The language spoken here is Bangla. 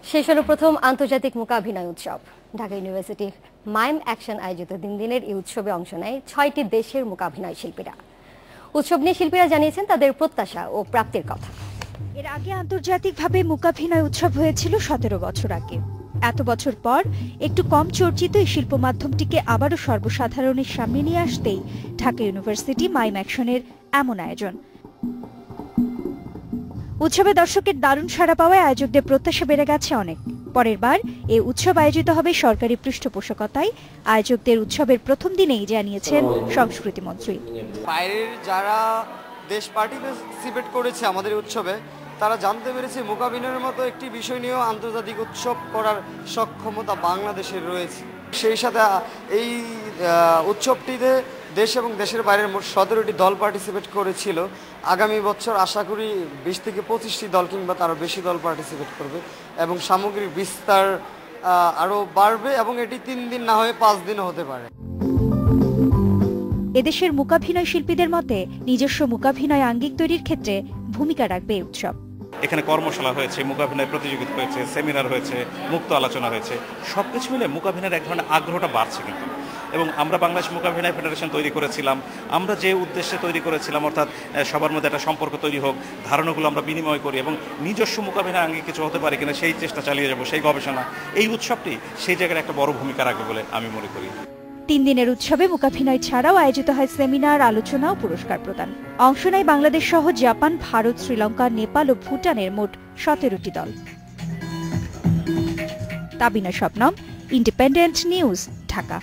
শেষ হলো প্রথম আন্তর্জাতিক মূকাভিনয় উৎসব। ঢাকা ইউনিভার্সিটির মাইম অ্যাকশন আয়োজিত দিনের এই উৎসবে অংশ নেয় ৬টি দেশের মূকাভিনয় শিল্পীরা। উৎসব নিয়ে শিল্পীরা জানিয়েছেন তাদের প্রত্যাশা ও প্রাপ্তির কথা। এর আগে আন্তর্জাতিকভাবে মূকাভিনয় উৎসব হয়েছিল ১৭ বছর আগে। এত বছর পর একটু কম চর্চিত এই শিল্প মাধ্যমটিকে আবারও সর্বসাধারণের সামনে নিয়ে আসতেই ঢাকা ইউনিভার্সিটি মাইম অ্যাকশনের এমন আয়োজন। উৎসবে দর্শকের দারুণ সাড়া পাওয়ায় আয়োজকদের প্রত্যাশা বেড়ে গেছে অনেক। পরের বার এই উৎসব আয়োজিত হবে সরকারি পৃষ্ঠপোষকতায়। আয়োজকদের উৎসবের প্রথম দিনেই জানিয়েছেন সংস্কৃতি মন্ত্রী। বাইরের যারা দেশ পার্টিসিপেট করেছে আমাদের উৎসবে, তারা জানতে পেরেছে মূকাভিনয়ের মতো একটি বিষয় নিয়েও আন্তর্জাতিক উৎসব করার সক্ষমতা বাংলাদেশের রয়েছে। সেই সাথে এই উৎসবটিতে দেশ এবং দেশের বাইরের মোট ১৭টি দল পার্টিসিপেট করেছিল। আগামী বছর আশা করি ২০ থেকে ২৫টি দল কিংবা তারও বেশি দল পার্টিসিপেট করবে এবং সামগ্রিক বিস্তার আরও বাড়বে এবং এটি ৩ দিন না হয়ে ৫ দিনও হতে পারে। এদেশের মূকাভিনয় শিল্পীদের মতে নিজস্ব মূকাভিনয় আঙ্গিক তৈরির ক্ষেত্রে ভূমিকা রাখবে এই উৎসব। এখানে কর্মশালা হয়েছে, মূকাভিনয় প্রতিযোগিতা হয়েছে, সেমিনার হয়েছে, মুক্ত আলোচনা হয়েছে। সবকিছু মিলে মূকাভিনয়ের এক ধরনের আগ্রহটা বাড়ছে কিন্তু। এবং আমরা বাংলাদেশ মূকাভিনয় ফেডারেশন তৈরি করেছিলাম, আমরা যে উদ্দেশ্যে তৈরি করেছিলাম, অর্থাৎ সবার মধ্যে একটা সম্পর্ক তৈরি হোক, ধারণাগুলো আমরা বিনিময় করি এবং নিজস্ব মূকাভিনয় আঙ্গিক কিছু হতে পারে কিনা সেই চেষ্টা চালিয়ে যাব, সেই গবেষণা। এই উৎসবটি সেই জায়গায় একটা বড় ভূমিকা রাখবে বলে আমি মনে করি। ৩ দিনের উৎসবে মূকাভিনয় ছাড়াও আয়োজিত হয় সেমিনার, আলোচনা ও পুরস্কার প্রদান। অংশ নেয় বাংলাদেশ সহ জাপান, ভারত, শ্রীলঙ্কা, নেপাল ও ভুটানের মোট ১৭টি দল। Tabina Shabnam, independent news, Dhaka.